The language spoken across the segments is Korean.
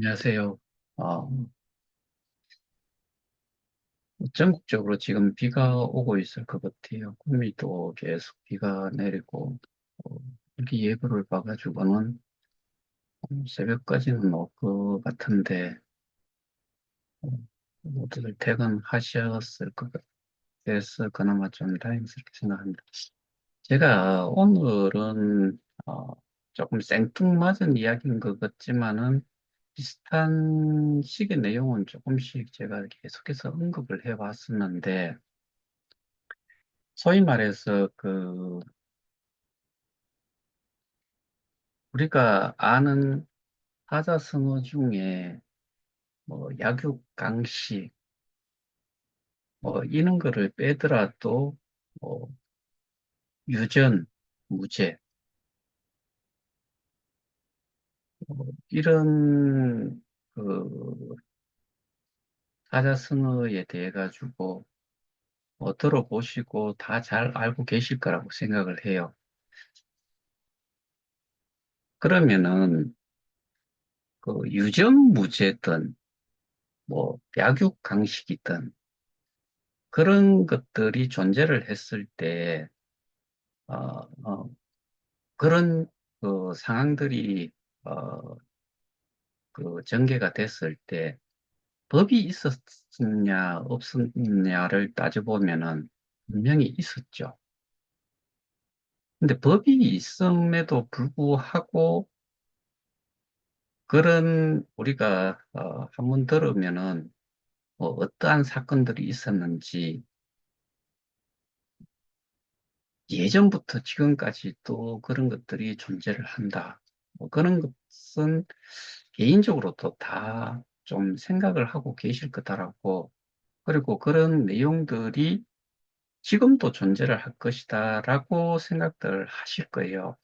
안녕하세요. 어, 전국적으로 지금 비가 오고 있을 것 같아요. 구미도 계속 비가 내리고, 어, 이렇게 예보를 봐가지고는 새벽까지는 올 것 같은데, 어, 모두들 퇴근하셨을 것 같아서 그나마 좀 다행스럽게 생각합니다. 제가 오늘은 조금 생뚱맞은 이야기인 것 같지만은 비슷한 식의 내용은 조금씩 제가 계속해서 언급을 해왔었는데, 소위 말해서 우리가 아는 사자성어 중에 뭐 약육, 강식 뭐 이런 거를 빼더라도 뭐 유전, 무죄 이런 그 사자성어에 대해 가지고 들어보시고 다 잘 알고 계실 거라고 생각을 해요. 그러면은 유전, 무죄든 뭐 약육, 강식이든 그런 것들이 존재를 했을 때 어, 어, 그런 상황들이 어, 전개가 됐을 때 법이 있었느냐 없었느냐를 따져보면은 분명히 있었죠. 근데 법이 있음에도 불구하고 그런 우리가 한번 들으면은 뭐 어떠한 사건들이 있었는지 예전부터 지금까지 또 그런 것들이 존재를 한다. 뭐 그런 것은 개인적으로도 다 좀 생각을 하고 계실 거다라고, 그리고 그런 내용들이 지금도 존재를 할 것이다라고 생각들 하실 거예요.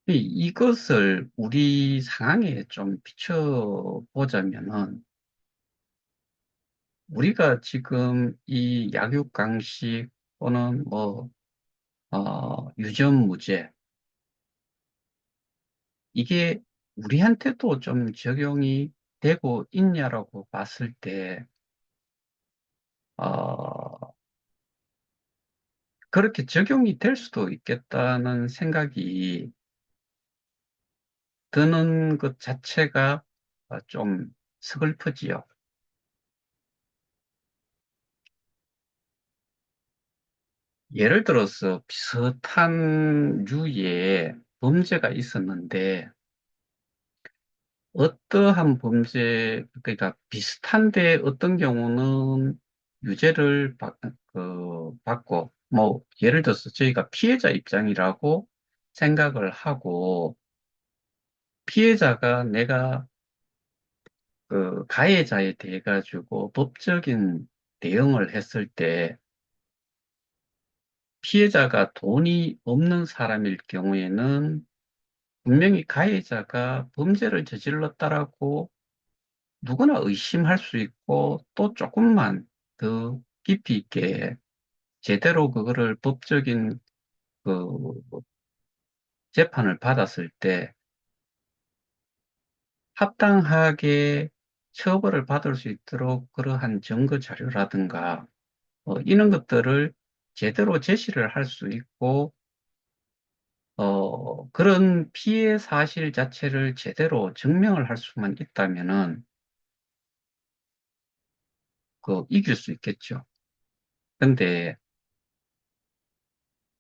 이것을 우리 상황에 좀 비춰보자면은, 우리가 지금 이 약육강식 또는 유전무죄, 이게 우리한테도 좀 적용이 되고 있냐라고 봤을 때, 어, 그렇게 적용이 될 수도 있겠다는 생각이 드는 것 자체가 좀 서글프지요. 예를 들어서 비슷한 류의 범죄가 있었는데, 어떠한 범죄, 그러니까 비슷한데 어떤 경우는 유죄를 받고, 뭐, 예를 들어서 저희가 피해자 입장이라고 생각을 하고, 피해자가 내가 가해자에 대해 가지고 법적인 대응을 했을 때, 피해자가 돈이 없는 사람일 경우에는 분명히 가해자가 범죄를 저질렀다라고 누구나 의심할 수 있고 또 조금만 더 깊이 있게 제대로 그거를 법적인 그 재판을 받았을 때 합당하게 처벌을 받을 수 있도록 그러한 증거 자료라든가 이런 것들을 제대로 제시를 할 수 있고 그런 피해 사실 자체를 제대로 증명을 할 수만 있다면은 이길 수 있겠죠. 근데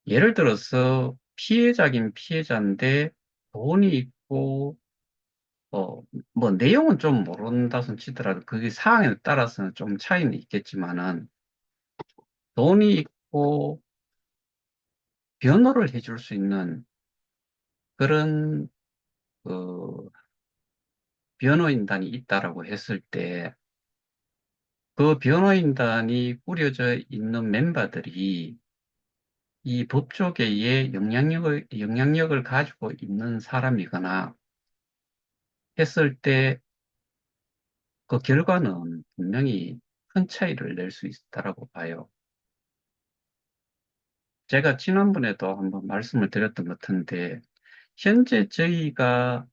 예를 들어서 피해자긴 피해자인데 돈이 있고 뭐 내용은 좀 모른다손 치더라도 그게 사항에 따라서는 좀 차이는 있겠지만은 돈이 있고 변호를 해줄 수 있는 그런 그 변호인단이 있다라고 했을 때 그 변호인단이 꾸려져 있는 멤버들이 이 법조계에 영향력을 가지고 있는 사람이거나 했을 때 그 결과는 분명히 큰 차이를 낼 수 있다라고 봐요. 제가 지난번에도 한번 말씀을 드렸던 것 같은데, 현재 저희가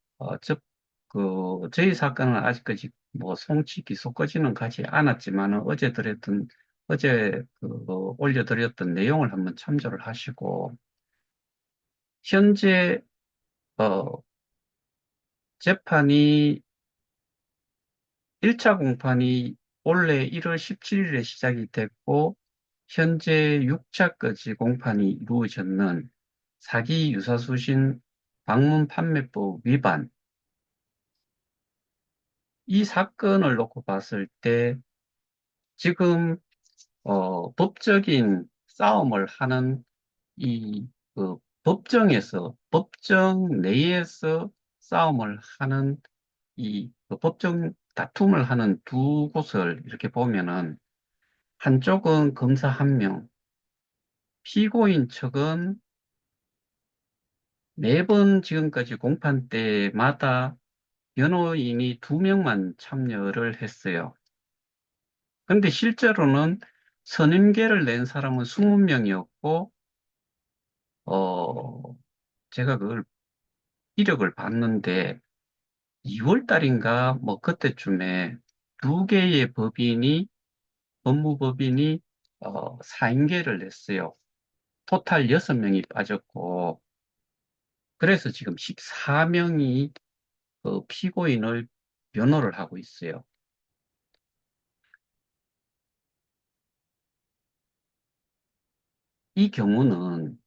저희 사건은 아직까지 뭐 송치 기소까지는 가지 않았지만은 어제 올려드렸던 내용을 한번 참조를 하시고, 현재, 어, 재판이, 1차 공판이 올해 1월 17일에 시작이 됐고, 현재 6차까지 공판이 이루어졌는 사기 유사수신 방문 판매법 위반, 이 사건을 놓고 봤을 때 지금 법적인 싸움을 하는 이 법정 내에서 싸움을 하는 법정 다툼을 하는 두 곳을 이렇게 보면은 한쪽은 검사 한 명, 피고인 측은 매번 지금까지 공판 때마다 변호인이 두 명만 참여를 했어요. 그런데 실제로는 선임계를 낸 사람은 20명이었고, 어, 제가 그걸 이력을 봤는데, 2월 달인가, 뭐, 그때쯤에 두 개의 법무법인이, 사임계를 냈어요. 토탈 6명이 빠졌고, 그래서 지금 14명이 피고인을 변호를 하고 있어요. 이 경우는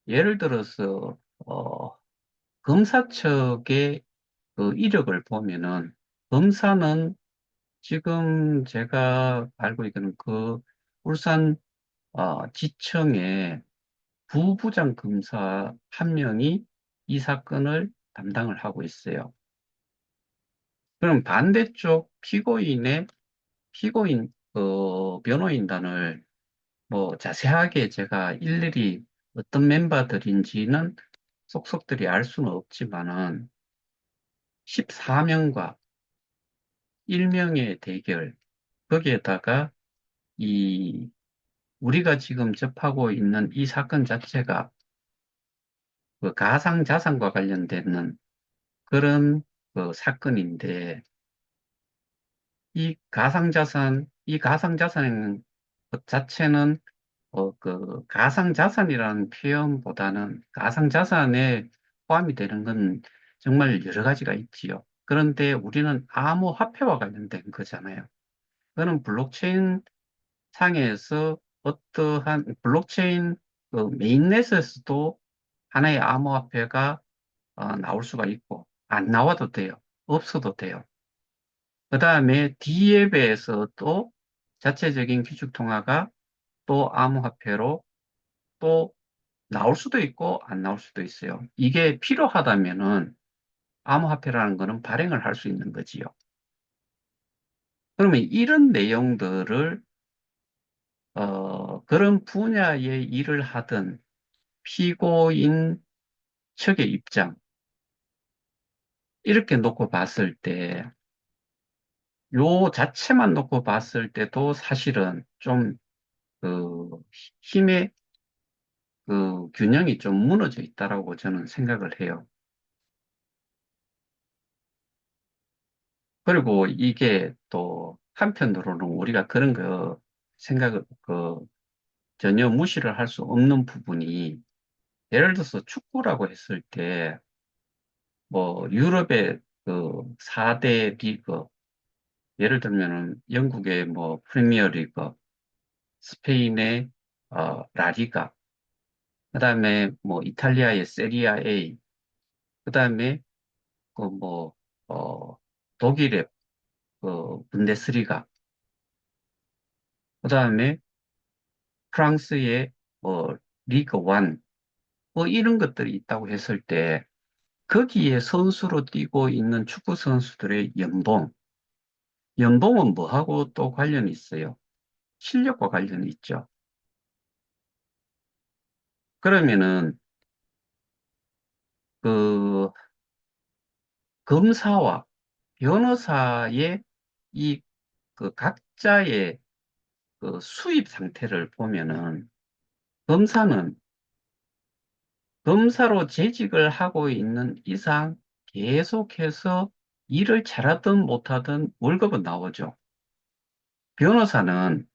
예를 들어서, 검사 측의 그 이력을 보면은, 검사는 지금 제가 알고 있기는 울산 지청의 부부장 검사 한 명이 이 사건을 담당을 하고 있어요. 그럼 반대쪽 피고인 변호인단을 뭐 자세하게 제가 일일이 어떤 멤버들인지는 속속들이 알 수는 없지만은 14명과 1명의 대결, 거기에다가 이 우리가 지금 접하고 있는 이 사건 자체가 그 가상자산과 관련되는 그런 사건인데, 이 가상자산 것 자체는 가상자산이라는 표현보다는 가상자산에 포함이 되는 건 정말 여러 가지가 있지요. 그런데 우리는 암호화폐와 관련된 거잖아요. 그거는 블록체인 상에서 어떠한 블록체인 메인넷에서도 하나의 암호화폐가 나올 수가 있고, 안 나와도 돼요. 없어도 돼요. 그 다음에 D앱에서도 자체적인 귀축통화가 또 암호화폐로 또 나올 수도 있고 안 나올 수도 있어요. 이게 필요하다면은 암호화폐라는 거는 발행을 할 수 있는 거지요. 그러면 이런 내용들을 그런 분야의 일을 하던 피고인 측의 입장 이렇게 놓고 봤을 때 요 자체만 놓고 봤을 때도 사실은 좀 그 힘의 그 균형이 좀 무너져 있다라고 저는 생각을 해요. 그리고 이게 또 한편으로는 우리가 그런 거 생각을 전혀 무시를 할 수 없는 부분이 예를 들어서 축구라고 했을 때 뭐 유럽의 그 4대 리그 예를 들면은 영국의 뭐 프리미어 리그, 스페인의 라리가, 그다음에 뭐 이탈리아의 세리아 A, 그다음에 그뭐 독일의 분데스리가, 그다음에 프랑스의 리그 1, 뭐 이런 것들이 있다고 했을 때 거기에 선수로 뛰고 있는 축구 선수들의 연봉은 뭐하고 또 관련이 있어요? 실력과 관련이 있죠. 그러면은 그 검사와 변호사의 이 각자의 수입 상태를 보면은 검사는 검사로 재직을 하고 있는 이상 계속해서 일을 잘하든 못하든 월급은 나오죠. 변호사는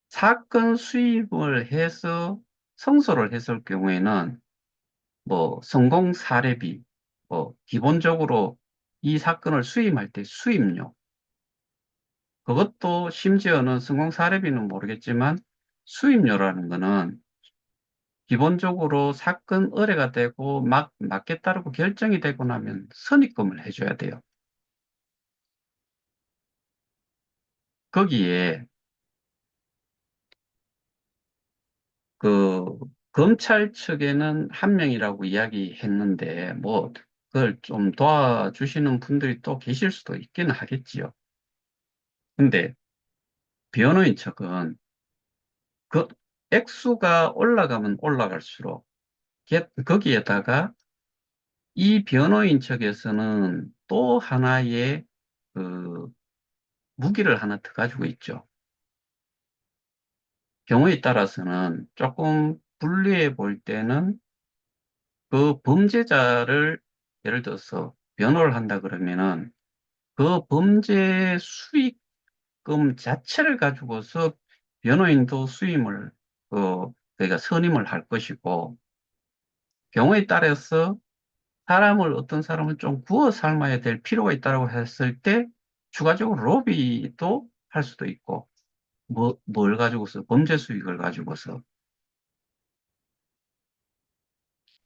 사건 수입을 해서 성소를 했을 경우에는 뭐 성공 사례비, 뭐 기본적으로 이 사건을 수임할 때 수임료, 그것도 심지어는 성공 사례비는 모르겠지만 수임료라는 거는 기본적으로 사건 의뢰가 되고 막 맞게 따르고 결정이 되고 나면 선입금을 해줘야 돼요. 거기에 그 검찰 측에는 한 명이라고 이야기했는데 뭐 그걸 좀 도와주시는 분들이 또 계실 수도 있기는 하겠지요. 근데 변호인 측은 그 액수가 올라가면 올라갈수록 거기에다가 이 변호인 측에서는 또 하나의 그 무기를 하나 더 가지고 있죠. 경우에 따라서는 조금 불리해 볼 때는 그 범죄자를 예를 들어서 변호를 한다 그러면은 그 범죄 수익금 자체를 가지고서 변호인도 수임을 그러니까 선임을 할 것이고 경우에 따라서 어떤 사람을 좀 구워 삶아야 될 필요가 있다고 했을 때 추가적으로 로비도 할 수도 있고 뭘 가지고서 범죄 수익을 가지고서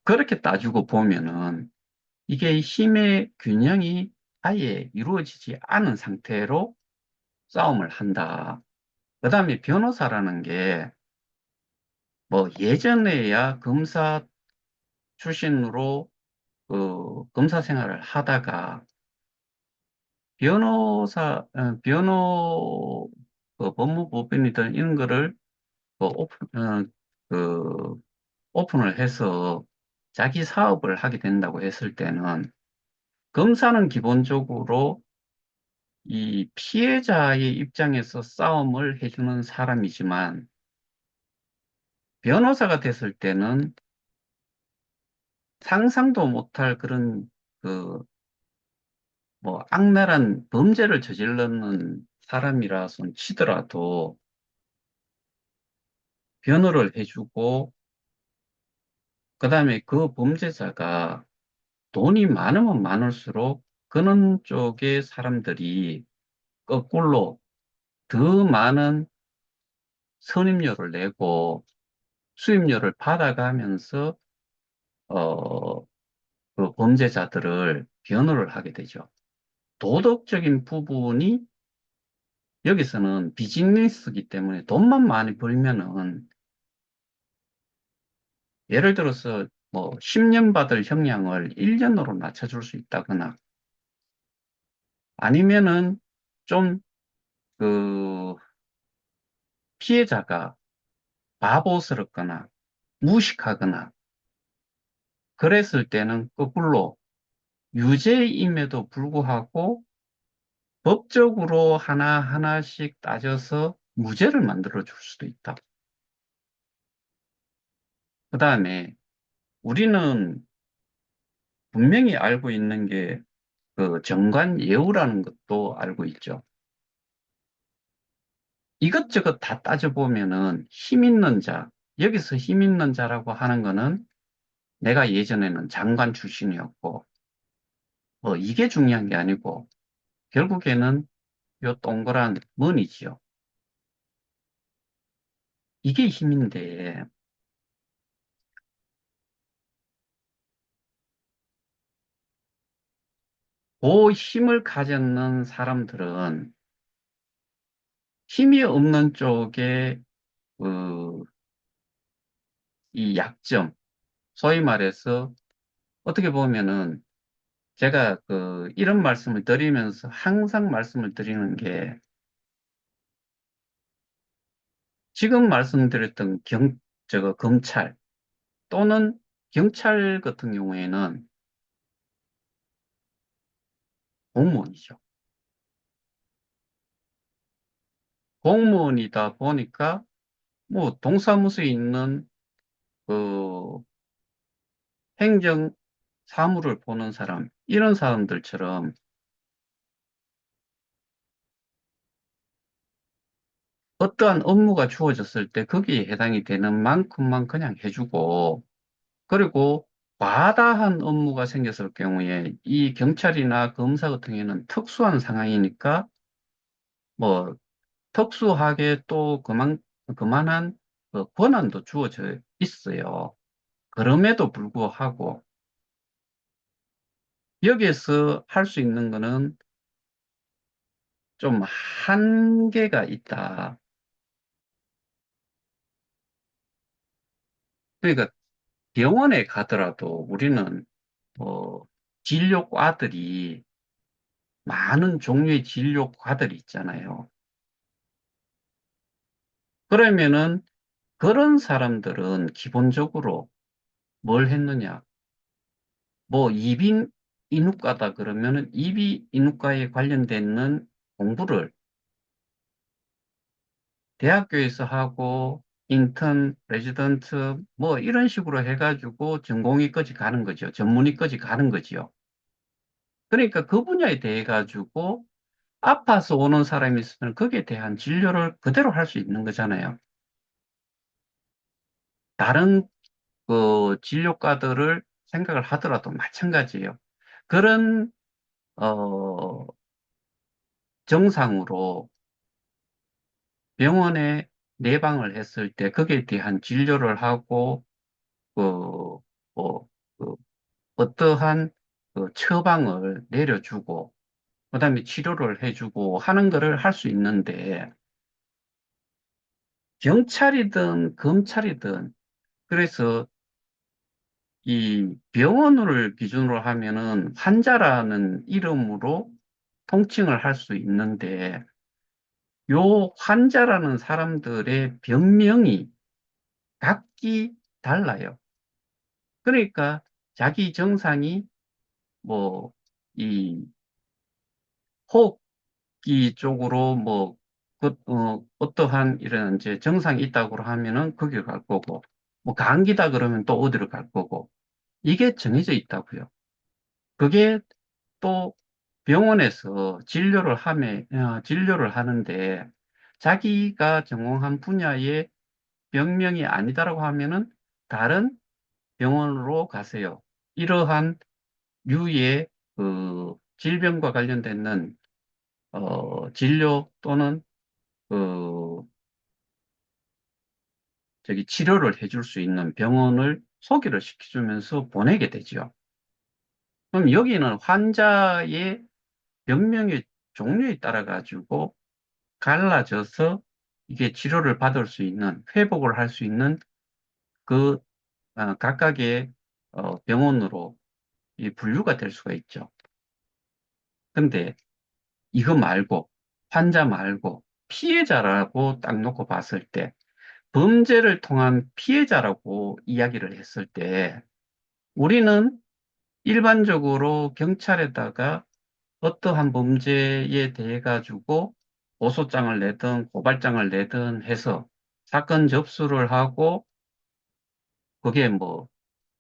그렇게 따지고 보면은 이게 힘의 균형이 아예 이루어지지 않은 상태로 싸움을 한다. 그다음에 변호사라는 게 뭐 예전에야 검사 출신으로 검사 생활을 하다가 법무법인이든 이런 거를 그 그 오픈을 해서 자기 사업을 하게 된다고 했을 때는 검사는 기본적으로 이 피해자의 입장에서 싸움을 해주는 사람이지만 변호사가 됐을 때는 상상도 못할 그런 그 뭐 악랄한 범죄를 저지르는 사람이라서 치더라도 변호를 해주고 그다음에 그 범죄자가 돈이 많으면 많을수록 그런 쪽의 사람들이 거꾸로 더 많은 선임료를 내고 수임료를 받아가면서 어, 그 범죄자들을 변호를 하게 되죠. 도덕적인 부분이 여기서는 비즈니스이기 때문에 돈만 많이 벌면은 예를 들어서 뭐 10년 받을 형량을 1년으로 낮춰줄 수 있다거나 아니면은 좀 그 피해자가 바보스럽거나 무식하거나 그랬을 때는 거꾸로 유죄임에도 불구하고 법적으로 하나하나씩 따져서 무죄를 만들어 줄 수도 있다. 그 다음에 우리는 분명히 알고 있는 게 그 정관 예우라는 것도 알고 있죠. 이것저것 다 따져보면은 힘 있는 자, 여기서 힘 있는 자라고 하는 거는 내가 예전에는 장관 출신이었고, 뭐 이게 중요한 게 아니고, 결국에는 요 동그란 머니지요. 이게 힘인데, 그 힘을 가졌는 사람들은 힘이 없는 쪽에 그, 이 약점, 소위 말해서 어떻게 보면은 제가 이런 말씀을 드리면서 항상 말씀을 드리는 게 지금 말씀드렸던 검찰 또는 경찰 같은 경우에는 공무원이죠. 공무원이다 보니까 뭐 동사무소에 있는 그 행정 사무를 보는 사람, 이런 사람들처럼 어떠한 업무가 주어졌을 때 거기에 해당이 되는 만큼만 그냥 해주고, 그리고 과다한 업무가 생겼을 경우에 이 경찰이나 검사 같은 경우에는 특수한 상황이니까 뭐 특수하게 또 그만한 그 권한도 주어져 있어요. 그럼에도 불구하고 여기에서 할 수 있는 거는 좀 한계가 있다. 그러니까 병원에 가더라도 우리는 뭐 진료과들이 많은 종류의 진료과들이 있잖아요. 그러면은 그런 사람들은 기본적으로 뭘 했느냐? 뭐 이비 인후과다 그러면은 이비 인후과에 관련되는 공부를 대학교에서 하고 인턴, 레지던트 뭐 이런 식으로 해가지고 전공의까지 가는 거죠. 전문의까지 가는 거지요. 그러니까 그 분야에 대해 가지고 아파서 오는 사람이 있으면 거기에 대한 진료를 그대로 할 수 있는 거잖아요. 다른 그 진료과들을 생각을 하더라도 마찬가지예요. 그런 어 정상으로 병원에 내방을 했을 때 거기에 대한 진료를 하고 그 뭐, 그 어떠한 그 처방을 내려주고 그다음에 치료를 해주고 하는 거를 할 수 있는데 경찰이든 검찰이든 그래서 이 병원을 기준으로 하면은 환자라는 이름으로 통칭을 할 수 있는데 요 환자라는 사람들의 병명이 각기 달라요. 그러니까 자기 증상이 뭐 이 호흡기 쪽으로 뭐 어떠한 이런 이제 증상이 있다고 하면은 거기를 갈 거고 뭐 감기다 그러면 또 어디로 갈 거고 이게 정해져 있다고요. 그게 또 병원에서 진료를 하는데 자기가 전공한 분야의 병명이 아니다라고 하면은 다른 병원으로 가세요. 이러한 류의 그 질병과 관련된 진료 또는 그 저기 치료를 해줄 수 있는 병원을 소개를 시켜주면서 보내게 되죠. 그럼 여기는 환자의 병명의 종류에 따라 가지고 갈라져서 이게 치료를 받을 수 있는, 회복을 할 수 있는 그 각각의 병원으로 이 분류가 될 수가 있죠. 근데 이거 말고, 환자 말고 피해자라고 딱 놓고 봤을 때, 범죄를 통한 피해자라고 이야기를 했을 때, 우리는 일반적으로 경찰에다가 어떠한 범죄에 대해 가지고 고소장을 내든 고발장을 내든 해서 사건 접수를 하고 그게 뭐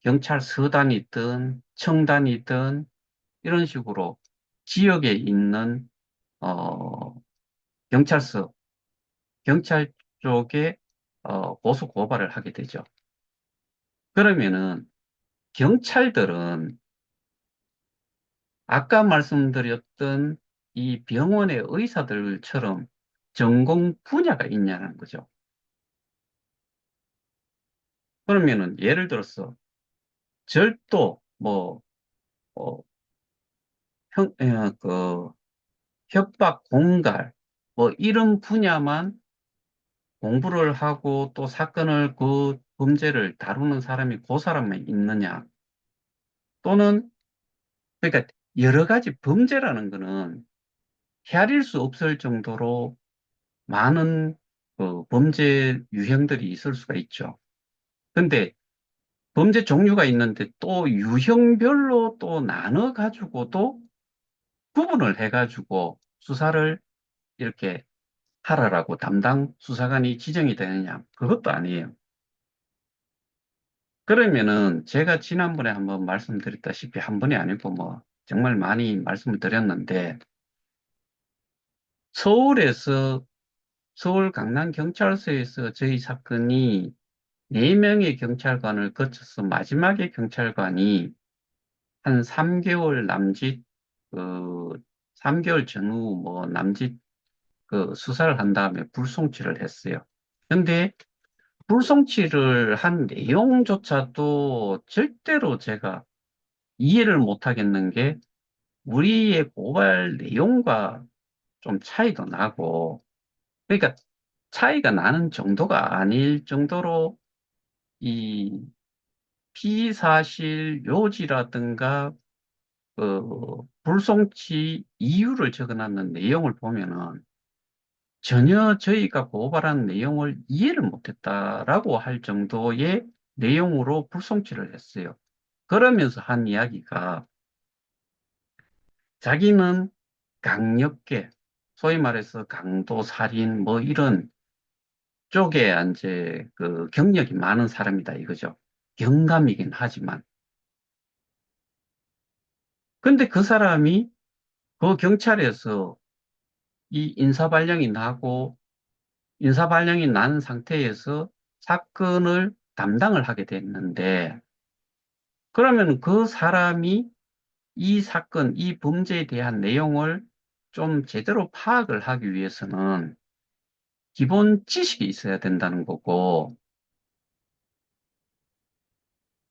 경찰서단이든 청단이든 이런 식으로 지역에 있는 어 경찰서 경찰 쪽에 고소 고발을 하게 되죠. 그러면은 경찰들은 아까 말씀드렸던 이 병원의 의사들처럼 전공 분야가 있냐는 거죠. 그러면은 예를 들어서 절도, 뭐, 어, 그 협박, 공갈, 뭐 이런 분야만 공부를 하고 또 사건을 그 범죄를 다루는 사람이 그 사람만 있느냐? 또는 그러니까 여러 가지 범죄라는 거는 헤아릴 수 없을 정도로 많은 그 범죄 유형들이 있을 수가 있죠. 근데 범죄 종류가 있는데 또 유형별로 또 나눠 가지고도 구분을 해 가지고 수사를 이렇게 하라라고 담당 수사관이 지정이 되느냐? 그것도 아니에요. 그러면은 제가 지난번에 한번 말씀드렸다시피 한 번이 아니고 뭐 정말 많이 말씀을 드렸는데, 서울에서, 서울 강남경찰서에서 저희 사건이 4명의 경찰관을 거쳐서 마지막에 경찰관이 한 3개월 남짓, 그, 3개월 전후 뭐 남짓 그 수사를 한 다음에 불송치를 했어요. 근데 불송치를 한 내용조차도 절대로 제가 이해를 못 하겠는 게 우리의 고발 내용과 좀 차이도 나고, 그러니까 차이가 나는 정도가 아닐 정도로 이 피사실 요지라든가 불송치 이유를 적어놨는 내용을 보면은 전혀 저희가 고발한 내용을 이해를 못했다라고 할 정도의 내용으로 불송치를 했어요. 그러면서 한 이야기가 자기는 강력계, 소위 말해서 강도, 살인, 뭐 이런 쪽에 이제 그 경력이 많은 사람이다 이거죠. 경감이긴 하지만. 근데 그 사람이 그 경찰에서 이 인사발령이 난 상태에서 사건을 담당을 하게 됐는데, 그러면 그 사람이 이 사건, 이 범죄에 대한 내용을 좀 제대로 파악을 하기 위해서는 기본 지식이 있어야 된다는 거고,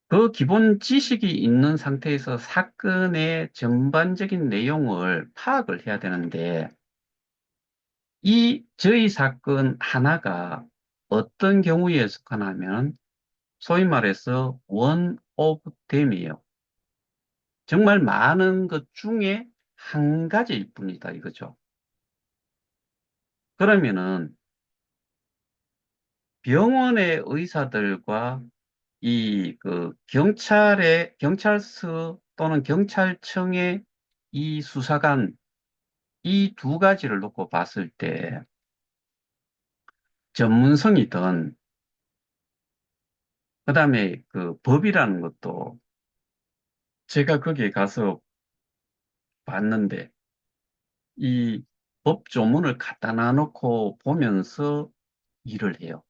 그 기본 지식이 있는 상태에서 사건의 전반적인 내용을 파악을 해야 되는데, 이 저희 사건 하나가 어떤 경우에 속하냐면, 소위 말해서 원 오브 댐이에요. 정말 많은 것 중에 한 가지일 뿐이다 이거죠. 그러면은 병원의 의사들과 이 그 경찰서 또는 경찰청의 이 수사관 이 두 가지를 놓고 봤을 때 전문성이든 그다음에 그 법이라는 것도 제가 거기에 가서 봤는데 이 법 조문을 갖다 놔놓고 보면서 일을 해요.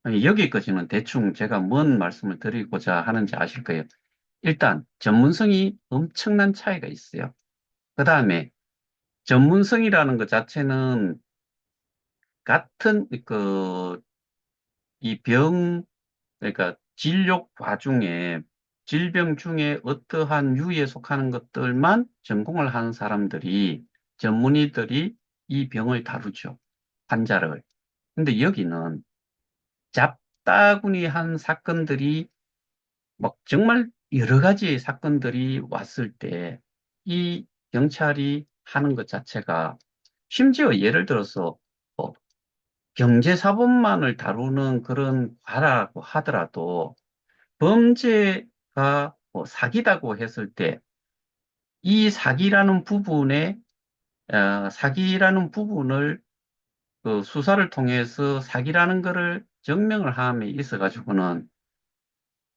아니, 여기까지는 대충 제가 뭔 말씀을 드리고자 하는지 아실 거예요. 일단 전문성이 엄청난 차이가 있어요. 그 다음에 전문성이라는 것 자체는 같은 이 그러니까 진료 과중에 질병 중에 어떠한 유에 속하는 것들만 전공을 하는 사람들이 전문의들이 이 병을 다루죠. 환자를. 근데 여기는 잡다구니한 사건들이 막 정말 여러 가지의 사건들이 왔을 때 이 경찰이 하는 것 자체가 심지어 예를 들어서 뭐 경제사법만을 다루는 그런 과라고 하더라도 범죄가 뭐 사기다고 했을 때 이 사기라는 부분을 그 수사를 통해서 사기라는 거를 증명을 함에 있어 가지고는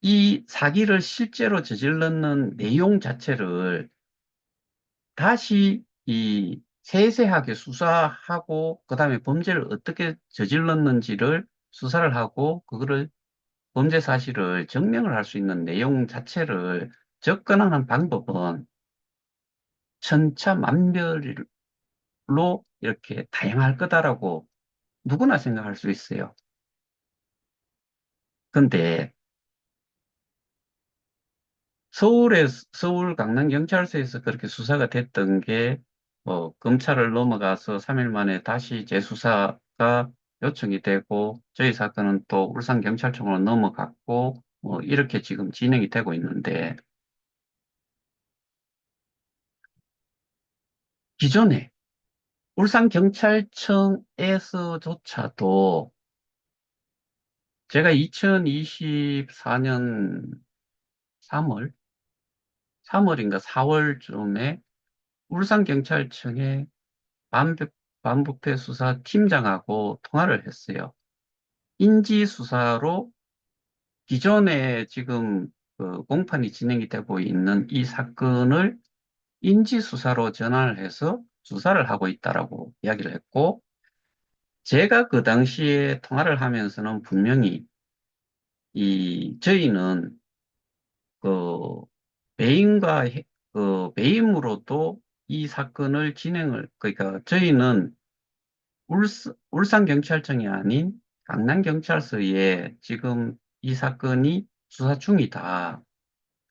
이 사기를 실제로 저질렀는 내용 자체를 다시 이 세세하게 수사하고 그다음에 범죄를 어떻게 저질렀는지를 수사를 하고 그거를 범죄 사실을 증명을 할 수 있는 내용 자체를 접근하는 방법은 천차만별로 이렇게 다양할 거다라고 누구나 생각할 수 있어요. 근데 서울 강남경찰서에서 그렇게 수사가 됐던 게, 검찰을 넘어가서 3일 만에 다시 재수사가 요청이 되고, 저희 사건은 또 울산경찰청으로 넘어갔고, 이렇게 지금 진행이 되고 있는데, 기존에 울산경찰청에서조차도 제가 2024년 3월, 3월인가 4월쯤에 울산경찰청에 반부패 수사 팀장하고 통화를 했어요. 인지수사로 기존에 지금 그 공판이 진행이 되고 있는 이 사건을 인지수사로 전환을 해서 수사를 하고 있다라고 이야기를 했고, 제가 그 당시에 통화를 하면서는 분명히 저희는 그 배임과 그 배임으로도 이 사건을 그러니까 저희는 울산경찰청이 아닌 강남경찰서에 지금 이 사건이 수사 중이다.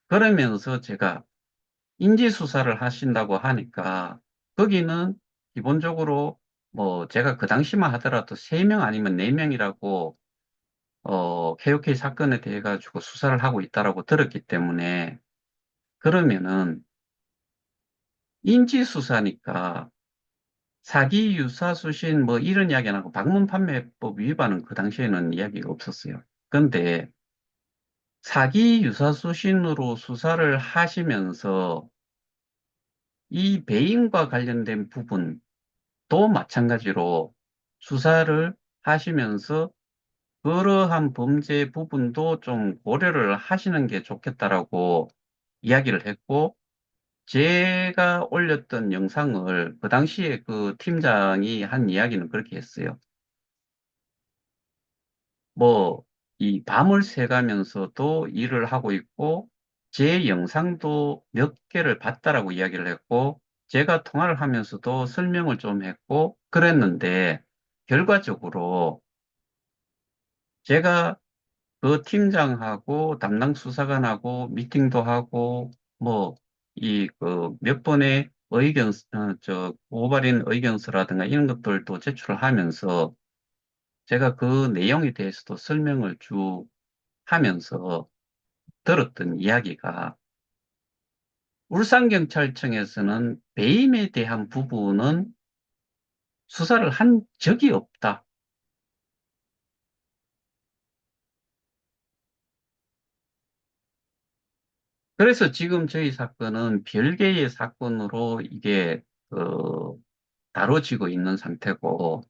그러면서 제가 인지수사를 하신다고 하니까 거기는 기본적으로 뭐 제가 그 당시만 하더라도 3명 아니면 4명이라고 KOK 사건에 대해 가지고 수사를 하고 있다라고 들었기 때문에 그러면은 인지수사니까 사기 유사수신 뭐 이런 이야기 안 하고 방문판매법 위반은 그 당시에는 이야기가 없었어요. 그런데 사기 유사수신으로 수사를 하시면서 이 배임과 관련된 부분도 마찬가지로 수사를 하시면서 그러한 범죄 부분도 좀 고려를 하시는 게 좋겠다라고 이야기를 했고, 제가 올렸던 영상을 그 당시에 그 팀장이 한 이야기는 그렇게 했어요. 뭐, 이 밤을 새가면서도 일을 하고 있고, 제 영상도 몇 개를 봤다라고 이야기를 했고, 제가 통화를 하면서도 설명을 좀 했고, 그랬는데, 결과적으로 제가 그 팀장하고 담당 수사관하고 미팅도 하고, 뭐, 몇 번의 오발인 의견서라든가 이런 것들도 제출을 하면서 제가 그 내용에 대해서도 설명을 하면서 들었던 이야기가 울산경찰청에서는 배임에 대한 부분은 수사를 한 적이 없다. 그래서 지금 저희 사건은 별개의 사건으로 이게 다뤄지고 있는 상태고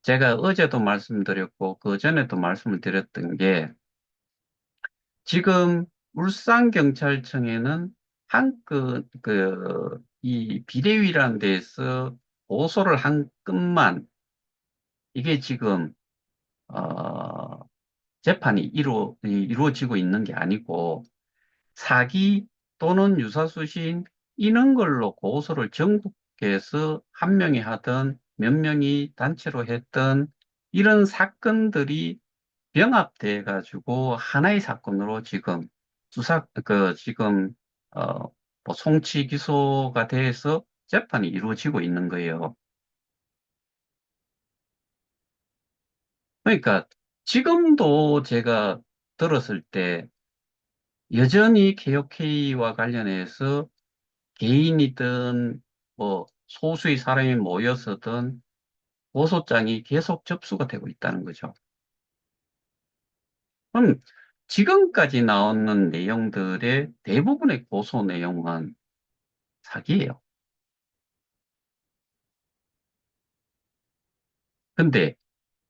제가 어제도 말씀드렸고 그 전에도 말씀을 드렸던 게 지금 울산경찰청에는 이 비대위라는 데에서 고소를 한 건만 이게 지금 어, 재판이 이루어지고 있는 게 아니고 사기 또는 유사수신 이런 걸로 고소를 전국에서 한 명이 하든 몇 명이 단체로 했던 이런 사건들이 병합돼 가지고 하나의 사건으로 지금 지금 어, 뭐 송치 기소가 돼서 재판이 이루어지고 있는 거예요. 그러니까 지금도 제가 들었을 때 여전히 KOK와 관련해서 개인이든 뭐 소수의 사람이 모여서든 고소장이 계속 접수가 되고 있다는 거죠. 그럼 지금까지 나오는 내용들의 대부분의 고소 내용은 사기예요. 근데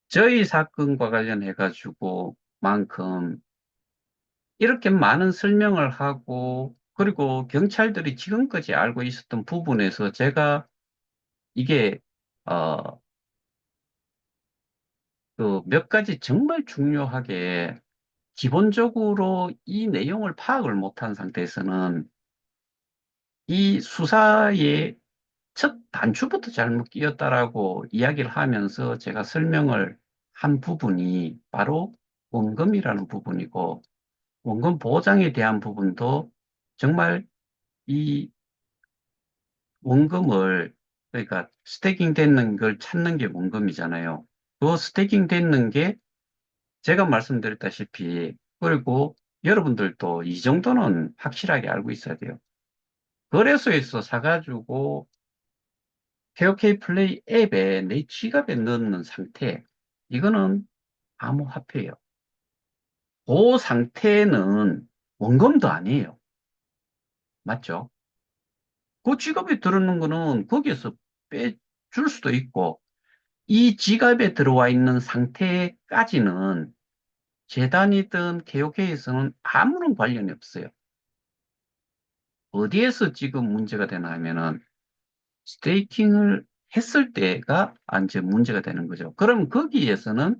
저희 사건과 관련해 가지고 만큼 이렇게 많은 설명을 하고 그리고 경찰들이 지금까지 알고 있었던 부분에서 제가 이게 어, 그 몇 가지 정말 중요하게 기본적으로 이 내용을 파악을 못한 상태에서는 이 수사의 첫 단추부터 잘못 끼었다라고 이야기를 하면서 제가 설명을 한 부분이 바로 원금이라는 부분이고 원금 보장에 대한 부분도 정말 이 원금을 그러니까 스태깅 되는 걸 찾는 게 원금이잖아요. 그 스태깅 되는 게 제가 말씀드렸다시피 그리고 여러분들도 이 정도는 확실하게 알고 있어야 돼요. 거래소에서 사가지고 KOK 플레이 앱에 내 지갑에 넣는 상태, 이거는 암호화폐예요. 그 상태는 원금도 아니에요. 맞죠? 그 지갑에 들어있는 거는 거기에서 빼줄 수도 있고, 이 지갑에 들어와 있는 상태까지는 재단이든 KOK에서는 아무런 관련이 없어요. 어디에서 지금 문제가 되나 하면은 스테이킹을 했을 때가 이제 문제가 되는 거죠. 그럼 거기에서는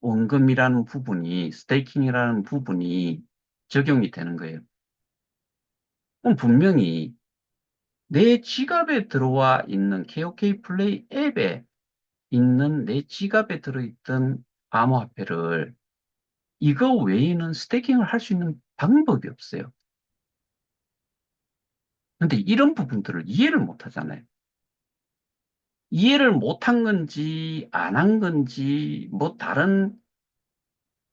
원금이라는 부분이, 스테이킹이라는 부분이 적용이 되는 거예요. 그럼 분명히 내 지갑에 들어와 있는 KOK 플레이 앱에 있는 내 지갑에 들어있던 암호화폐를 이거 외에는 스테이킹을 할 수 있는 방법이 없어요. 근데 이런 부분들을 이해를 못 하잖아요. 이해를 못한 건지, 안 한 건지, 뭐 다른,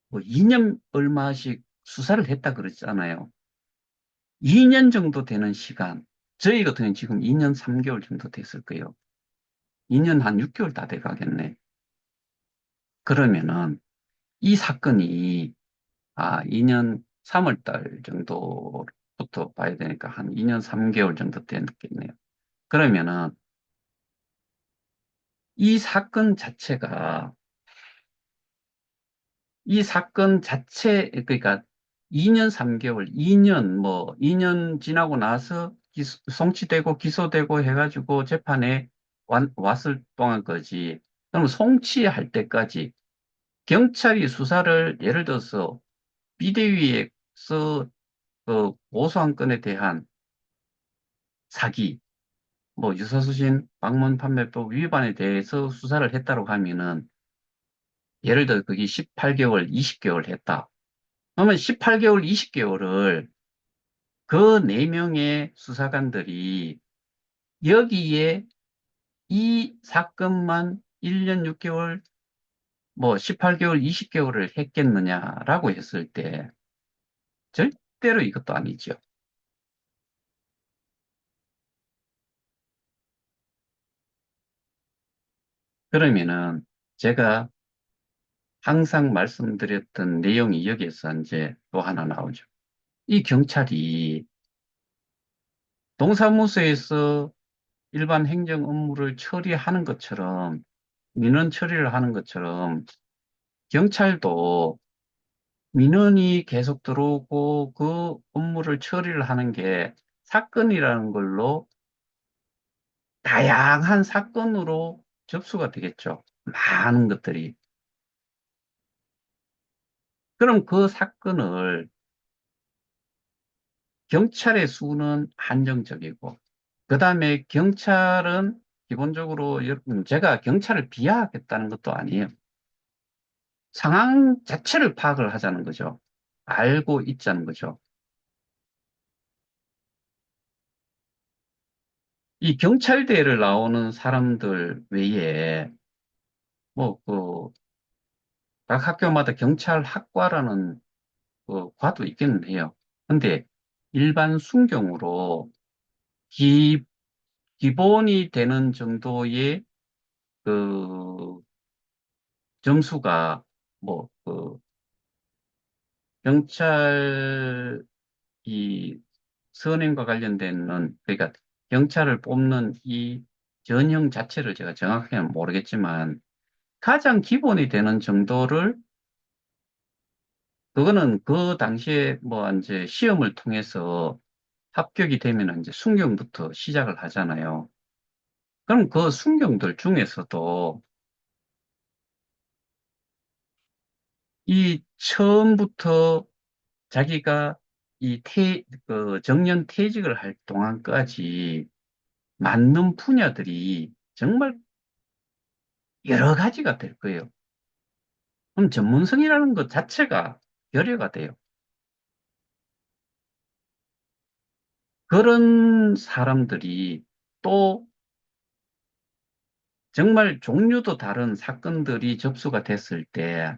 뭐 2년 얼마씩 수사를 했다 그랬잖아요. 2년 정도 되는 시간. 저희 같은 경우는 지금 2년 3개월 정도 됐을 거예요. 2년 한 6개월 다 돼 가겠네. 그러면은 이 사건이 2년 3월 달 정도부터 봐야 되니까 한 2년 3개월 정도 됐겠네요. 그러면은 이 사건 자체가 이 사건 자체 그러니까 2년 3개월, 2년 뭐 2년 지나고 나서 송치되고 기소되고 해가지고 재판에 왔을 동안 거지. 그럼 송치할 때까지 경찰이 수사를 예를 들어서 비대위에서 그 고소한 건에 대한 사기, 뭐 유사수신 방문 판매법 위반에 대해서 수사를 했다고 하면은 예를 들어 그게 18개월, 20개월 했다. 그러면 18개월, 20개월을 그 4명의 수사관들이 여기에 이 사건만 1년 6개월, 뭐 18개월, 20개월을 했겠느냐라고 했을 때 절대로 이것도 아니죠. 그러면은 제가 항상 말씀드렸던 내용이 여기에서 이제 또 하나 나오죠. 이 경찰이 동사무소에서 일반 행정 업무를 처리하는 것처럼, 민원 처리를 하는 것처럼 경찰도 민원이 계속 들어오고 그 업무를 처리를 하는 게 사건이라는 걸로 다양한 사건으로 접수가 되겠죠. 많은 것들이. 그럼 그 사건을 경찰의 수는 한정적이고, 그 다음에 경찰은 기본적으로 여러분, 제가 경찰을 비하하겠다는 것도 아니에요. 상황 자체를 파악을 하자는 거죠. 알고 있자는 거죠. 이 경찰대를 나오는 사람들 외에 뭐, 각 학교마다 경찰학과라는 그 과도 있기는 해요. 근데 일반 순경으로 기, 기본이 되는 정도의 그 점수가 뭐, 경찰 이 선임과 관련된 그러니까 경찰을 뽑는 이 전형 자체를 제가 정확하게는 모르겠지만 가장 기본이 되는 정도를 그거는 그 당시에 뭐 이제 시험을 통해서 합격이 되면 이제 순경부터 시작을 하잖아요. 그럼 그 순경들 중에서도 이 처음부터 자기가 그 정년 퇴직을 할 동안까지 맞는 분야들이 정말 여러 가지가 될 거예요. 그럼 전문성이라는 것 자체가 결여가 돼요. 그런 사람들이 또 정말 종류도 다른 사건들이 접수가 됐을 때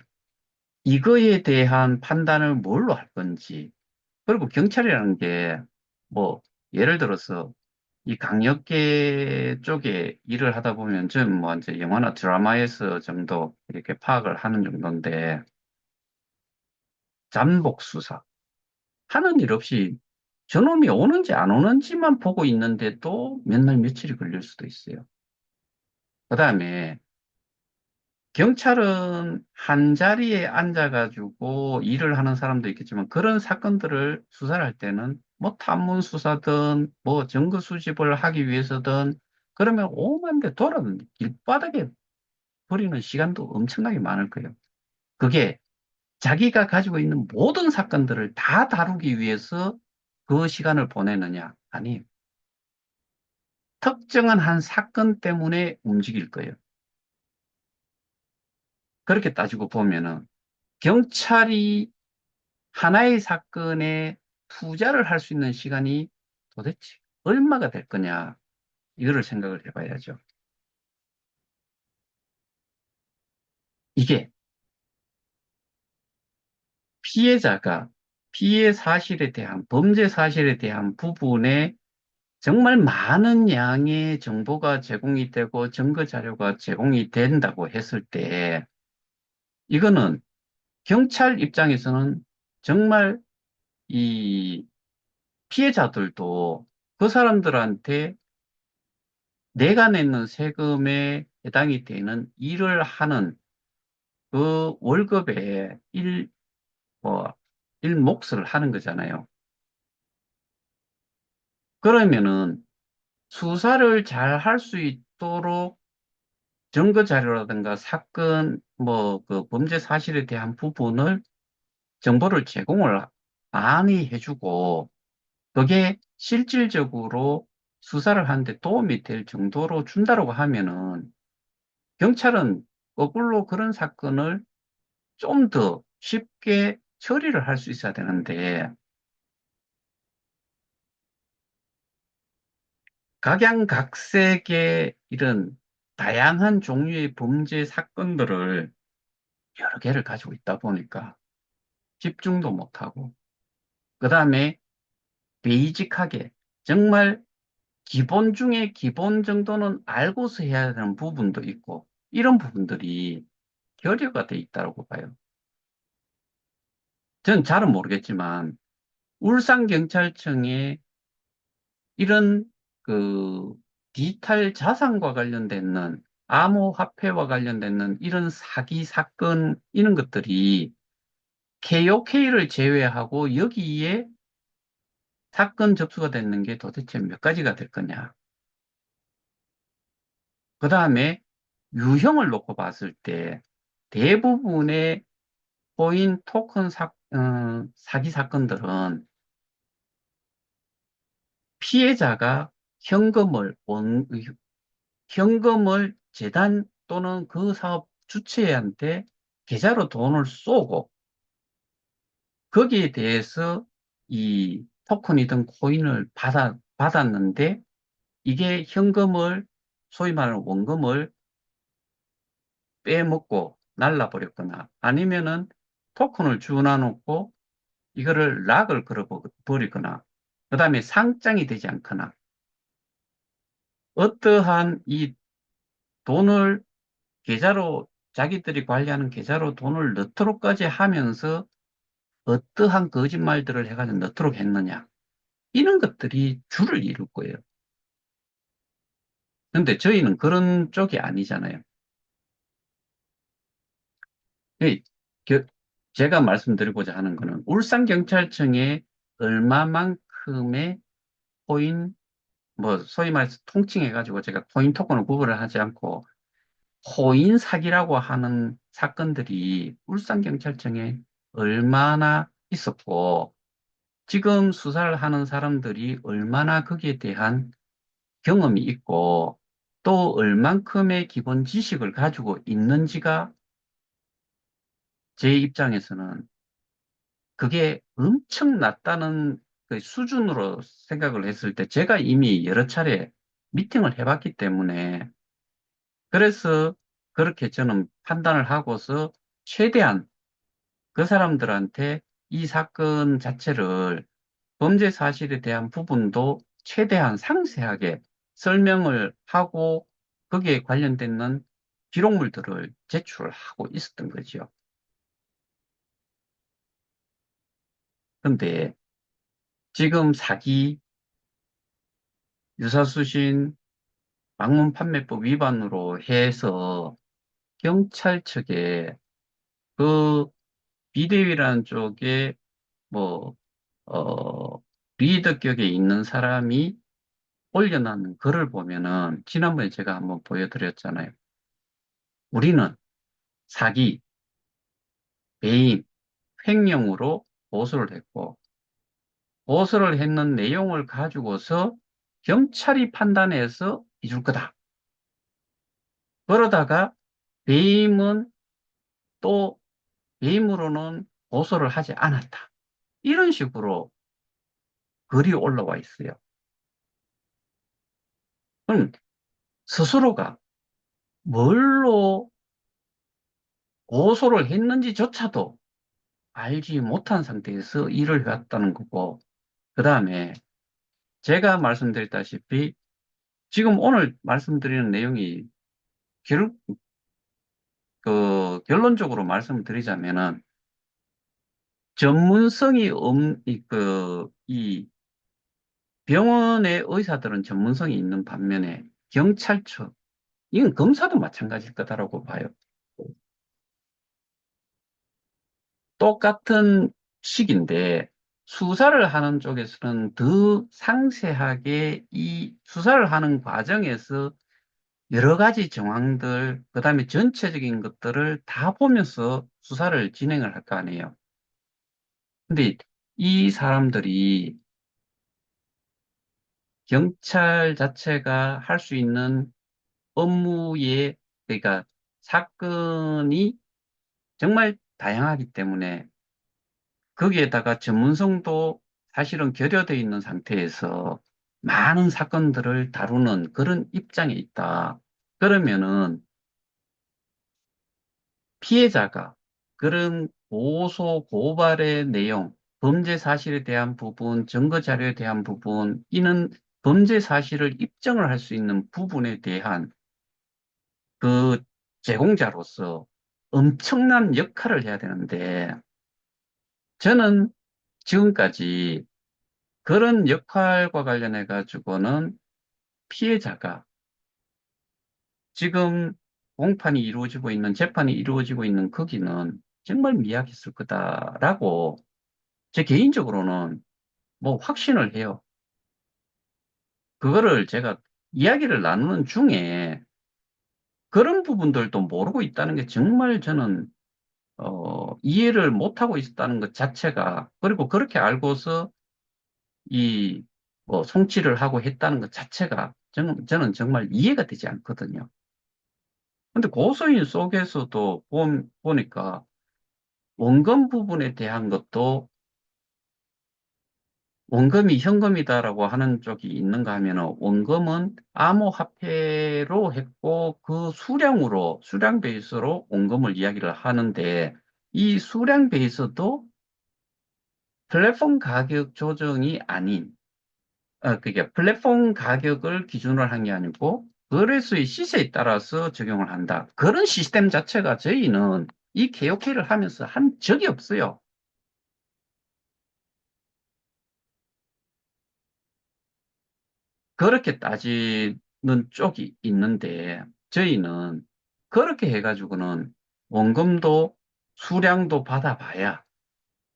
이거에 대한 판단을 뭘로 할 건지, 그리고 경찰이라는 게 뭐 예를 들어서 이 강력계 쪽에 일을 하다 보면 좀 뭐 이제 영화나 드라마에서 정도 이렇게 파악을 하는 정도인데 잠복 수사 하는 일 없이 저놈이 오는지 안 오는지만 보고 있는데도 몇 날 며칠이 걸릴 수도 있어요. 그다음에 경찰은 한 자리에 앉아가지고 일을 하는 사람도 있겠지만 그런 사건들을 수사를 할 때는 뭐 탐문 수사든 뭐 증거 수집을 하기 위해서든 그러면 오만 대 돌아다니 길바닥에 버리는 시간도 엄청나게 많을 거예요. 그게 자기가 가지고 있는 모든 사건들을 다 다루기 위해서 그 시간을 보내느냐? 아니, 특정한 한 사건 때문에 움직일 거예요. 그렇게 따지고 보면은 경찰이 하나의 사건에 투자를 할 수 있는 시간이 도대체 얼마가 될 거냐? 이거를 생각을 해봐야죠. 이게 피해자가 피해 사실에 대한, 범죄 사실에 대한 부분에 정말 많은 양의 정보가 제공이 되고 증거 자료가 제공이 된다고 했을 때, 이거는 경찰 입장에서는 정말 이 피해자들도 그 사람들한테 내가 내는 세금에 해당이 되는 일을 하는 그 월급의 뭐, 몫을 하는 거잖아요. 그러면은 수사를 잘 할 수 있도록 증거 자료라든가 사건, 뭐, 그 범죄 사실에 대한 부분을 정보를 제공을 많이 해주고, 그게 실질적으로 수사를 하는데 도움이 될 정도로 준다고 하면은, 경찰은 거꾸로 그런 사건을 좀 더 쉽게 처리를 할 수 있어야 되는데, 각양각색의 이런 다양한 종류의 범죄 사건들을 여러 개를 가지고 있다 보니까 집중도 못하고, 그 다음에 베이직하게 정말 기본 중에 기본 정도는 알고서 해야 되는 부분도 있고, 이런 부분들이 결여가 돼 있다고 봐요. 전 잘은 모르겠지만, 울산경찰청에 이런 그 디지털 자산과 관련되는 암호화폐와 관련되는 이런 사기 사건 이런 것들이 KOK를 제외하고 여기에 사건 접수가 되는 게 도대체 몇 가지가 될 거냐. 그 다음에 유형을 놓고 봤을 때 대부분의 코인 토큰 사기 사건들은 피해자가 현금을 재단 또는 그 사업 주체한테 계좌로 돈을 쏘고 거기에 대해서 이 토큰이든 코인을 받았는데 이게 현금을 소위 말하는 원금을 빼먹고 날라버렸거나 아니면은 토큰을 주워놔 놓고 이거를 락을 걸어버리거나 그다음에 상장이 되지 않거나 어떠한 이 돈을 계좌로 자기들이 관리하는 계좌로 돈을 넣도록까지 하면서 어떠한 거짓말들을 해가지고 넣도록 했느냐. 이런 것들이 줄을 이룰 거예요. 근데 저희는 그런 쪽이 아니잖아요. 이 겨- 제가 말씀드리고자 하는 거는 울산경찰청에 얼마만큼의 코인, 뭐, 소위 말해서 통칭해가지고 제가 코인 토큰을 구분을 하지 않고 코인 사기라고 하는 사건들이 울산경찰청에 얼마나 있었고, 지금 수사를 하는 사람들이 얼마나 거기에 대한 경험이 있고, 또 얼만큼의 기본 지식을 가지고 있는지가 제 입장에서는 그게 엄청 낮다는 그 수준으로 생각을 했을 때 제가 이미 여러 차례 미팅을 해봤기 때문에 그래서 그렇게 저는 판단을 하고서 최대한 그 사람들한테 이 사건 자체를 범죄 사실에 대한 부분도 최대한 상세하게 설명을 하고 거기에 관련되는 기록물들을 제출하고 있었던 거죠. 근데 지금 사기, 유사수신, 방문판매법 위반으로 해서 경찰 측에 그 비대위라는 쪽에 뭐, 어, 리더격에 있는 사람이 올려놓은 글을 보면은 지난번에 제가 한번 보여드렸잖아요. 우리는 사기, 배임, 횡령으로 고소를 했고, 고소를 했는 내용을 가지고서 경찰이 판단해서 잊을 거다. 그러다가 배임은 또 배임으로는 고소를 하지 않았다. 이런 식으로 글이 올라와 있어요. 그럼 스스로가 뭘로 고소를 했는지조차도 알지 못한 상태에서 일을 해왔다는 거고, 그 다음에 제가 말씀드렸다시피 지금 오늘 말씀드리는 내용이 결론적으로 말씀드리자면은 전문성이 이 병원의 의사들은 전문성이 있는 반면에 경찰청, 이건 검사도 마찬가지일 거다라고 봐요. 똑같은 식인데 수사를 하는 쪽에서는 더 상세하게 이 수사를 하는 과정에서 여러 가지 정황들, 그다음에 전체적인 것들을 다 보면서 수사를 진행을 할 거 아니에요. 근데 이 사람들이 경찰 자체가 할 수 있는 업무에, 그러니까 사건이 정말 다양하기 때문에 거기에다가 전문성도 사실은 결여되어 있는 상태에서 많은 사건들을 다루는 그런 입장에 있다. 그러면은 피해자가 그런 고소, 고발의 내용, 범죄 사실에 대한 부분, 증거 자료에 대한 부분, 이는 범죄 사실을 입증을 할 수 있는 부분에 대한 그 제공자로서 엄청난 역할을 해야 되는데, 저는 지금까지 그런 역할과 관련해 가지고는 피해자가 지금 공판이 이루어지고 있는, 재판이 이루어지고 있는 거기는 정말 미약했을 거다라고 제 개인적으로는 뭐 확신을 해요. 그거를 제가 이야기를 나누는 중에 그런 부분들도 모르고 있다는 게 정말 저는 이해를 못하고 있었다는 것 자체가, 그리고 그렇게 알고서 이 송치를 하고 했다는 것 자체가 저는 정말 이해가 되지 않거든요. 근데 고소인 속에서도 보니까 원금 부분에 대한 것도 원금이 현금이다라고 하는 쪽이 있는가 하면은 원금은 암호화폐로 했고 그 수량 베이스로 원금을 이야기를 하는데 이 수량 베이스도 플랫폼 가격 조정이 아닌 그게 플랫폼 가격을 기준으로 한 게 아니고 거래소의 시세에 따라서 적용을 한다. 그런 시스템 자체가 저희는 이 개혁회를 하면서 한 적이 없어요. 그렇게 따지는 쪽이 있는데 저희는 그렇게 해가지고는 원금도 수량도 받아봐야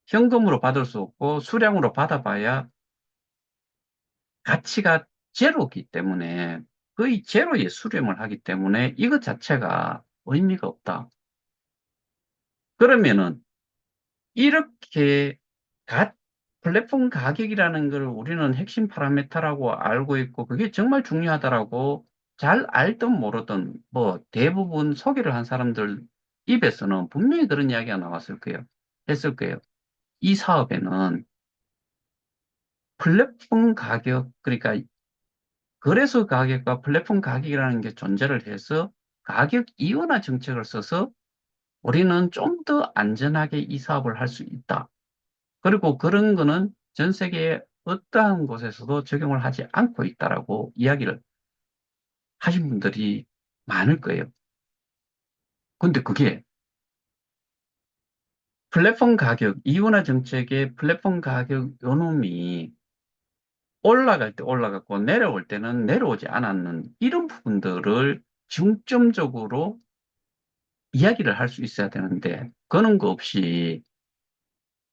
현금으로 받을 수 없고 수량으로 받아봐야 가치가 제로이기 때문에 거의 제로에 수렴을 하기 때문에 이것 자체가 의미가 없다. 그러면은 이렇게 가, 플랫폼 가격이라는 걸 우리는 핵심 파라미터라고 알고 있고 그게 정말 중요하다라고 잘 알든 모르든 뭐 대부분 소개를 한 사람들 입에서는 분명히 그런 이야기가 나왔을 거예요. 했을 거예요. 이 사업에는 플랫폼 가격, 그러니까 거래소 가격과 플랫폼 가격이라는 게 존재를 해서 가격 이원화 정책을 써서 우리는 좀 더 안전하게 이 사업을 할 수 있다. 그리고 그런 거는 전 세계의 어떠한 곳에서도 적용을 하지 않고 있다라고 이야기를 하신 분들이 많을 거예요. 근데 그게 플랫폼 가격, 이원화 정책의 플랫폼 가격 요놈이 올라갈 때 올라갔고 내려올 때는 내려오지 않았는 이런 부분들을 중점적으로 이야기를 할 수 있어야 되는데, 그런 거 없이,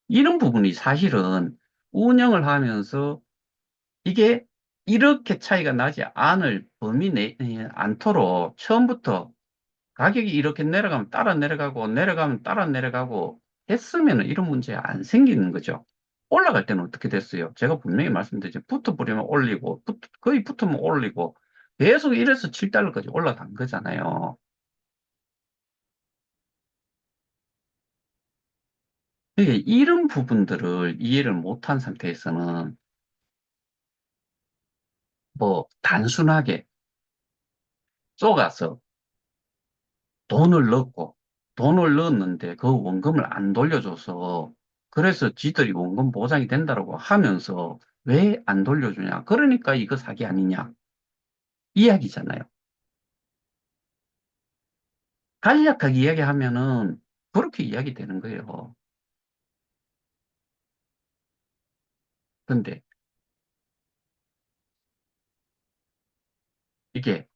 이런 부분이 사실은 운영을 하면서 이게 이렇게 차이가 나지 않을 범위 내, 않도록 처음부터 가격이 이렇게 내려가면 따라 내려가고 내려가면 따라 내려가고 했으면 이런 문제 안 생기는 거죠. 올라갈 때는 어떻게 됐어요? 제가 분명히 말씀드렸죠. 붙어버리면 올리고, 거의 붙으면 올리고, 계속 이래서 7달러까지 올라간 거잖아요. 이게 이런 부분들을 이해를 못한 상태에서는 뭐 단순하게 쏘가서 돈을 넣고, 돈을 넣었는데 그 원금을 안 돌려줘서 그래서 지들이 원금 보상이 된다고 하면서 왜 안 돌려주냐? 그러니까 이거 사기 아니냐? 이야기잖아요. 간략하게 이야기하면은 그렇게 이야기되는 거예요. 근데 이게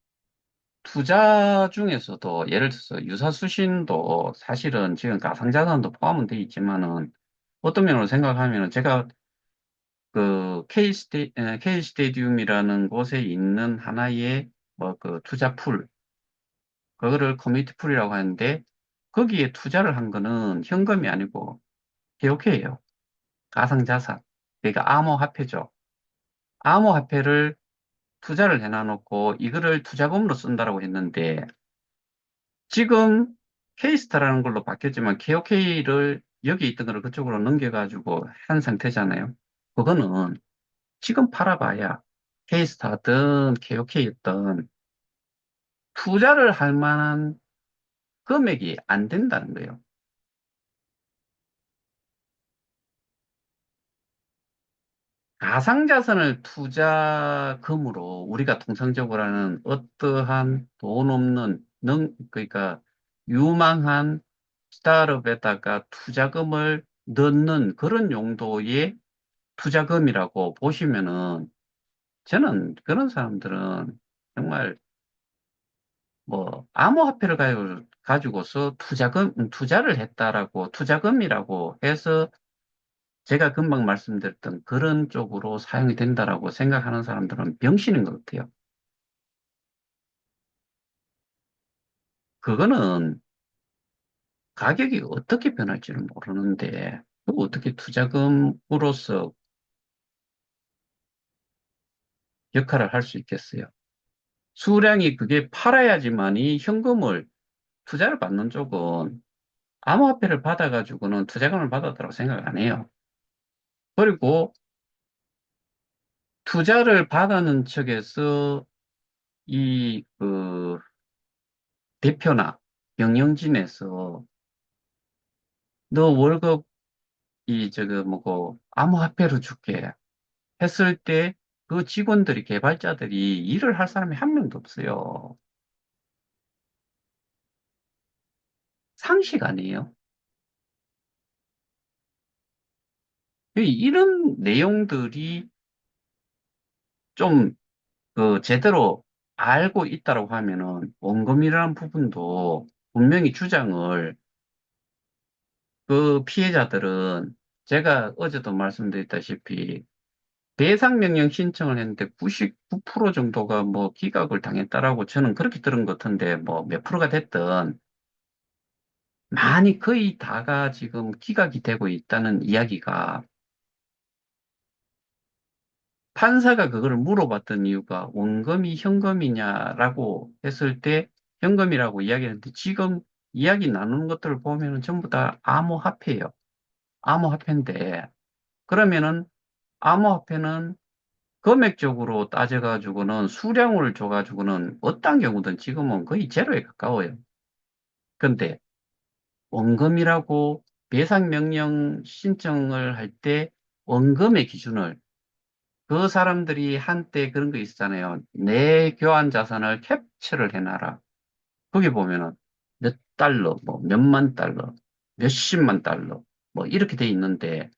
투자 중에서도 예를 들어서 유사수신도 사실은 지금 가상자산도 포함은 돼 있지만은 어떤 면으로 생각하면은 제가 그 K 스테디움이라는 곳에 있는 하나의 뭐 그 투자 풀, 그거를 커뮤니티 풀이라고 하는데 거기에 투자를 한 거는 현금이 아니고 개옥해예요. 가상자산. 그러니까 암호화폐죠. 암호화폐를 투자를 해놔놓고 이거를 투자금으로 쓴다라고 했는데 지금 K스타라는 걸로 바뀌었지만 KOK를 여기 있던 거를 그쪽으로 넘겨가지고 한 상태잖아요. 그거는 지금 팔아봐야 K스타든 KOK였든 투자를 할 만한 금액이 안 된다는 거예요. 가상자산을 투자금으로 우리가 통상적으로 하는 어떠한 돈 없는, 그러니까 유망한 스타트업에다가 투자금을 넣는 그런 용도의 투자금이라고 보시면은 저는 그런 사람들은 정말 뭐 암호화폐를 가지고서 투자를 했다라고 투자금이라고 해서 제가 금방 말씀드렸던 그런 쪽으로 사용이 된다라고 생각하는 사람들은 병신인 것 같아요. 그거는 가격이 어떻게 변할지는 모르는데, 그거 어떻게 투자금으로서 역할을 할 수 있겠어요? 수량이 그게 팔아야지만이 현금을, 투자를 받는 쪽은 암호화폐를 받아가지고는 투자금을 받았다고 생각 안 해요. 그리고 투자를 받는 측에서 그 대표나 경영진에서 너 월급 저거 뭐고 암호화폐로 줄게 했을 때 그 직원들이 개발자들이 일을 할 사람이 한 명도 없어요. 상식 아니에요? 이런 내용들이 좀 그 제대로 알고 있다고 하면은 원금이라는 부분도 분명히 주장을 그 피해자들은 제가 어제도 말씀드렸다시피 배상명령 신청을 했는데 99% 정도가 뭐 기각을 당했다라고 저는 그렇게 들은 것 같은데 뭐 몇 프로가 됐든 많이 거의 다가 지금 기각이 되고 있다는 이야기가 판사가 그걸 물어봤던 이유가 원금이 현금이냐라고 했을 때 현금이라고 이야기했는데 지금 이야기 나누는 것들을 보면은 전부 다 암호화폐예요. 암호화폐인데 그러면은 암호화폐는 금액적으로 따져가지고는 수량을 줘가지고는 어떤 경우든 지금은 거의 제로에 가까워요. 근데 원금이라고 배상명령 신청을 할 때 원금의 기준을 그 사람들이 한때 그런 거 있잖아요. 내 교환 자산을 캡처를 해놔라. 거기 보면은 몇 달러, 뭐 몇만 달러, 몇십만 달러, 뭐 이렇게 돼 있는데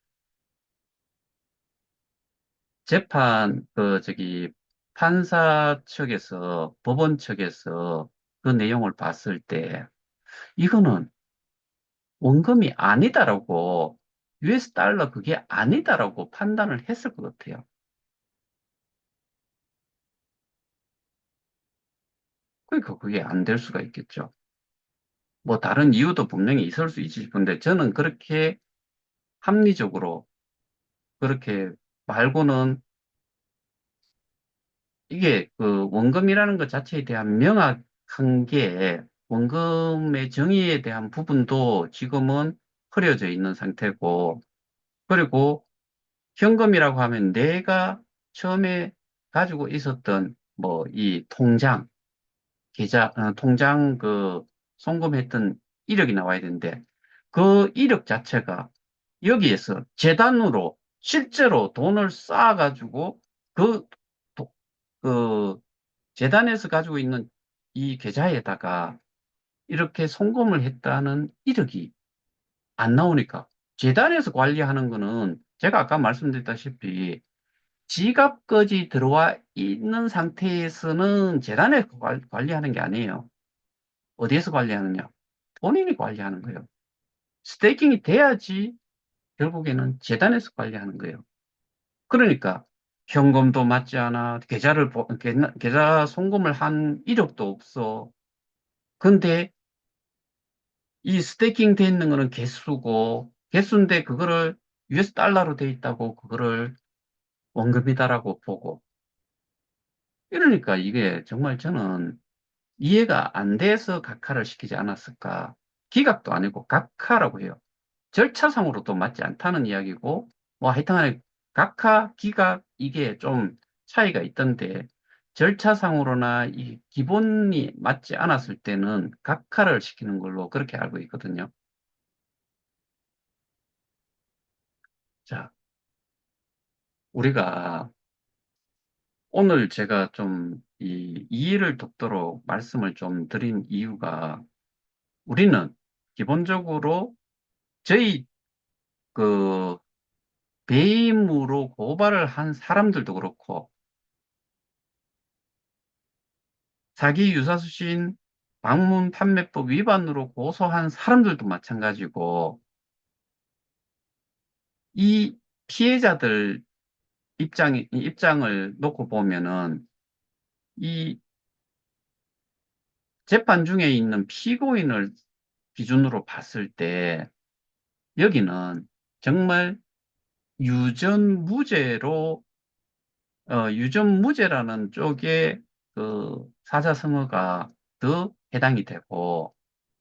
판사 측에서, 법원 측에서 그 내용을 봤을 때, 이거는 원금이 아니다라고, US 달러 그게 아니다라고 판단을 했을 것 같아요. 그러니까 그게 안 될 수가 있겠죠. 뭐 다른 이유도 분명히 있을 수 있지 싶은데 저는 그렇게 합리적으로 그렇게 말고는 이게 그 원금이라는 것 자체에 대한 명확한 게 원금의 정의에 대한 부분도 지금은 흐려져 있는 상태고 그리고 현금이라고 하면 내가 처음에 가지고 있었던 뭐 이 통장 통장 그 송금했던 이력이 나와야 되는데 그 이력 자체가 여기에서 재단으로 실제로 돈을 쌓아가지고 그, 도- 그 재단에서 가지고 있는 이 계좌에다가 이렇게 송금을 했다는 이력이 안 나오니까 재단에서 관리하는 거는 제가 아까 말씀드렸다시피 지갑까지 들어와 있는 상태에서는 재단에서 관리하는 게 아니에요. 어디에서 관리하느냐? 본인이 관리하는 거예요. 스테이킹이 돼야지 결국에는 재단에서 관리하는 거예요. 그러니까 현금도 맞지 않아, 계좌 송금을 한 이력도 없어. 근데 이 스테이킹 돼 있는 거는 개수고, 개수인데 그거를 US 달러로 돼 있다고 그거를 원금이다라고 보고. 이러니까 이게 정말 저는 이해가 안 돼서 각하를 시키지 않았을까. 기각도 아니고 각하라고 해요. 절차상으로도 맞지 않다는 이야기고, 뭐 하여튼간에 각하, 기각 이게 좀 차이가 있던데, 절차상으로나 이 기본이 맞지 않았을 때는 각하를 시키는 걸로 그렇게 알고 있거든요. 자, 우리가 오늘 제가 좀 이 이해를 돕도록 말씀을 좀 드린 이유가 우리는 기본적으로 저희 그 배임으로 고발을 한 사람들도 그렇고 사기 유사수신 방문 판매법 위반으로 고소한 사람들도 마찬가지고 이 피해자들 입장을 놓고 보면은 이 재판 중에 있는 피고인을 기준으로 봤을 때 여기는 정말 유전무죄로 유전무죄라는 쪽에 그 사자성어가 더 해당이 되고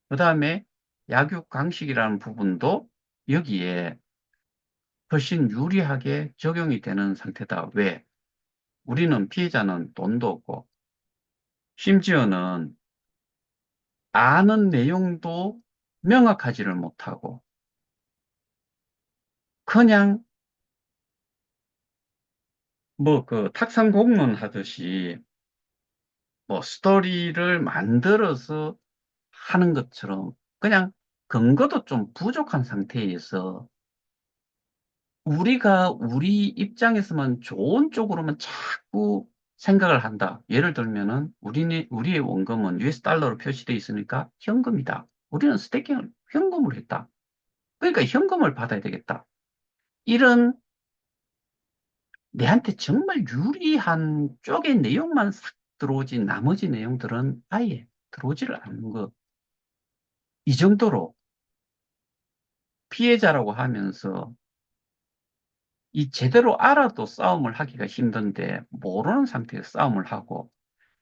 그다음에 약육강식이라는 부분도 여기에 훨씬 유리하게 적용이 되는 상태다. 왜? 우리는 피해자는 돈도 없고 심지어는 아는 내용도 명확하지를 못하고 그냥 뭐 그 탁상 공론 하듯이 뭐 스토리를 만들어서 하는 것처럼 그냥 근거도 좀 부족한 상태에서 우리가 우리 입장에서만 좋은 쪽으로만 자꾸 생각을 한다. 예를 들면은 우리의 원금은 US 달러로 표시되어 있으니까 현금이다. 우리는 스테이킹을 현금으로 했다. 그러니까 현금을 받아야 되겠다. 이런 내한테 정말 유리한 쪽의 내용만 싹 들어오지 나머지 내용들은 아예 들어오지를 않는 것. 이 정도로 피해자라고 하면서 이 제대로 알아도 싸움을 하기가 힘든데 모르는 상태에서 싸움을 하고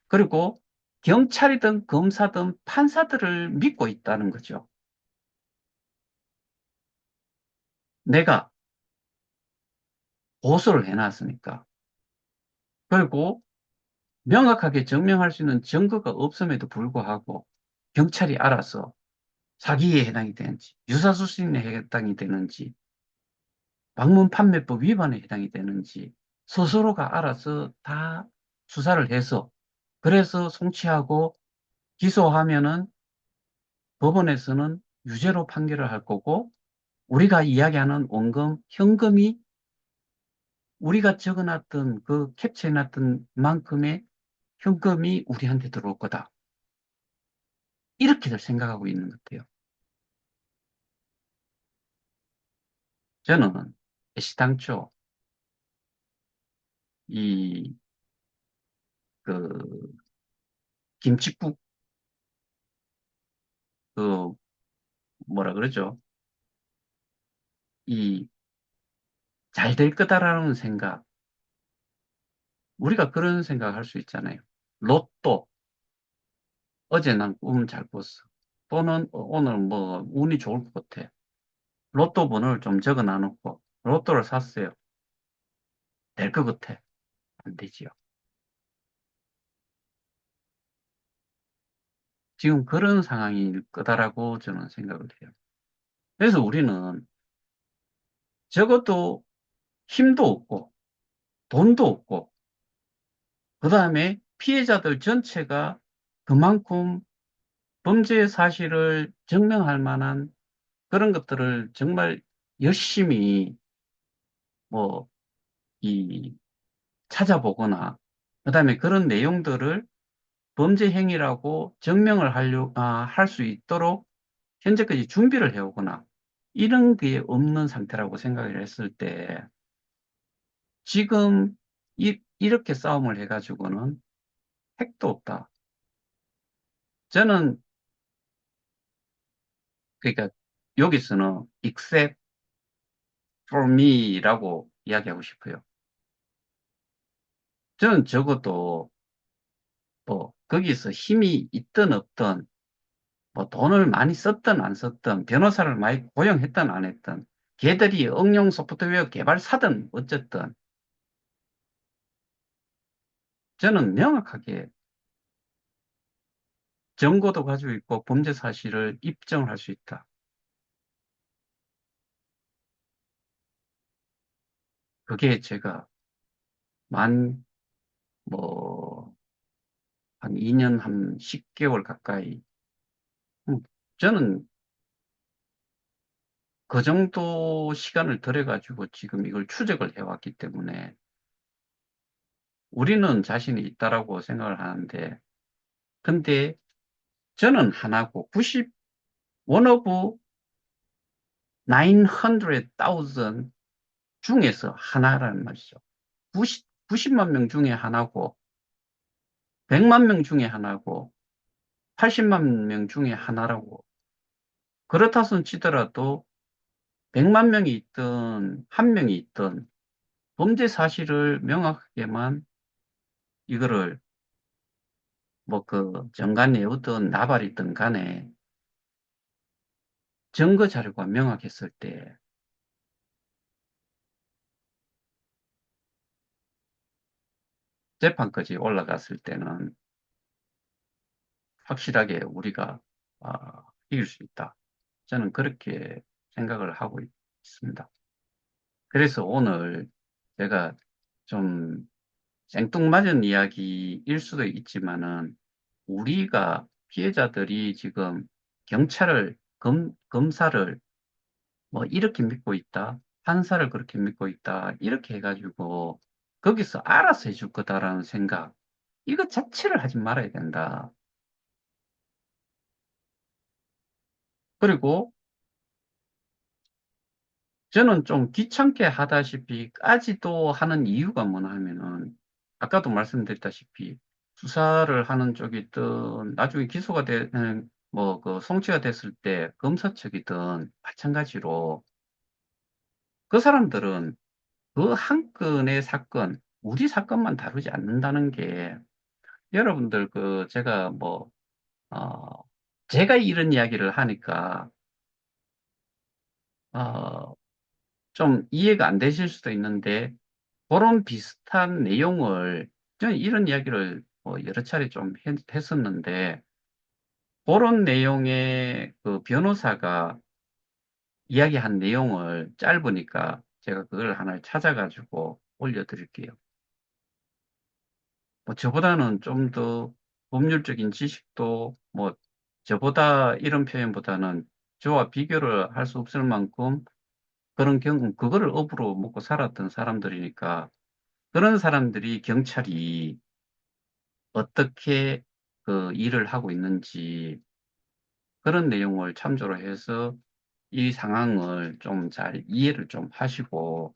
그리고 경찰이든 검사든 판사들을 믿고 있다는 거죠. 내가 고소를 해놨으니까. 그리고 명확하게 증명할 수 있는 증거가 없음에도 불구하고 경찰이 알아서 사기에 해당이 되는지, 유사수신에 해당이 되는지, 방문판매법 위반에 해당이 되는지 스스로가 알아서 다 수사를 해서 그래서 송치하고 기소하면은 법원에서는 유죄로 판결을 할 거고 우리가 이야기하는 원금, 현금이 우리가 적어놨던 그 캡처해놨던 만큼의 현금이 우리한테 들어올 거다. 이렇게들 생각하고 있는 것 같아요. 저는 애시당초 이, 그, 김칫국, 그, 뭐라 그러죠? 이, 잘 될 거다라는 생각, 우리가 그런 생각 할 수 있잖아요. 로또, 어제 난 꿈 잘 꿨어. 또는 오늘 뭐, 운이 좋을 것 같아. 로또 번호를 좀 적어 놔놓고, 로또를 샀어요. 될 것 같아. 안 되지요. 지금 그런 상황일 거다라고 저는 생각을 해요. 그래서 우리는 적어도 힘도 없고, 돈도 없고, 그 다음에 피해자들 전체가 그만큼 범죄 사실을 증명할 만한 그런 것들을 정말 열심히 뭐, 이, 찾아보거나, 그 다음에 그런 내용들을 범죄 행위라고 증명을 할 수 있도록 현재까지 준비를 해오거나, 이런 게 없는 상태라고 생각을 했을 때, 지금 이렇게 싸움을 해가지고는 핵도 없다. 저는, 그러니까 여기서는 except for me라고 이야기하고 싶어요. 저는 적어도 뭐 거기서 힘이 있든 없든 뭐 돈을 많이 썼든 안 썼든 변호사를 많이 고용했든 안 했든 걔들이 응용 소프트웨어 개발사든 어쨌든 저는 명확하게 증거도 가지고 있고 범죄 사실을 입증을 할 수 있다. 그게 제가 만 뭐 한 2년 한 10개월 가까이 저는 그 정도 시간을 들여가지고 지금 이걸 추적을 해왔기 때문에 우리는 자신이 있다라고 생각을 하는데, 근데 저는 하나고 1 of 900,000 중에서 하나라는 말이죠. 90만 명 중에 하나고, 100만 명 중에 하나고, 80만 명 중에 하나라고. 그렇다 손 치더라도 100만 명이 있든 한 명이 있든 범죄 사실을 명확하게만 이거를 뭐 그 정관예우든 나발이든 간에 증거 자료가 명확했을 때 재판까지 올라갔을 때는 확실하게 우리가 이길 수 있다. 저는 그렇게 생각을 하고 있습니다. 그래서 오늘 제가 좀 생뚱맞은 이야기일 수도 있지만은 우리가 피해자들이 지금 경찰을 검사를 뭐 이렇게 믿고 있다. 판사를 그렇게 믿고 있다. 이렇게 해가지고 거기서 알아서 해줄 거다라는 생각. 이것 자체를 하지 말아야 된다. 그리고 저는 좀 귀찮게 하다시피까지도 하는 이유가 뭐냐 하면은 아까도 말씀드렸다시피 수사를 하는 쪽이든 나중에 기소가 뭐 그 송치가 됐을 때 검사 측이든 마찬가지로 그 사람들은 그 한 건의 사건, 우리 사건만 다루지 않는다는 게 여러분들 그 제가 뭐 어, 제가 이런 이야기를 하니까 어, 좀 이해가 안 되실 수도 있는데 그런 비슷한 내용을 저는 이런 이야기를 뭐 여러 차례 좀 했었는데 그런 내용의 그 변호사가 이야기한 내용을 짧으니까 제가 그걸 하나 찾아가지고 올려드릴게요. 뭐 저보다는 좀 더 법률적인 지식도 뭐 저보다 이런 표현보다는 저와 비교를 할 수 없을 만큼 그런 경험, 그거를 업으로 먹고 살았던 사람들이니까 그런 사람들이 경찰이 어떻게 그 일을 하고 있는지 그런 내용을 참조로 해서 이 상황을 좀 잘 이해를 좀 하시고,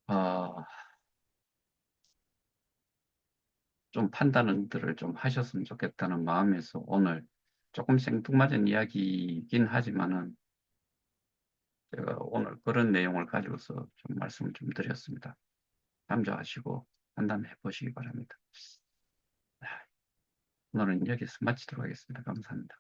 어, 좀 판단들을 좀 하셨으면 좋겠다는 마음에서 오늘 조금 생뚱맞은 이야기이긴 하지만은 제가 오늘 그런 내용을 가지고서 좀 말씀을 좀 드렸습니다. 참조하시고 판단해 보시기 바랍니다. 오늘은 여기서 마치도록 하겠습니다. 감사합니다.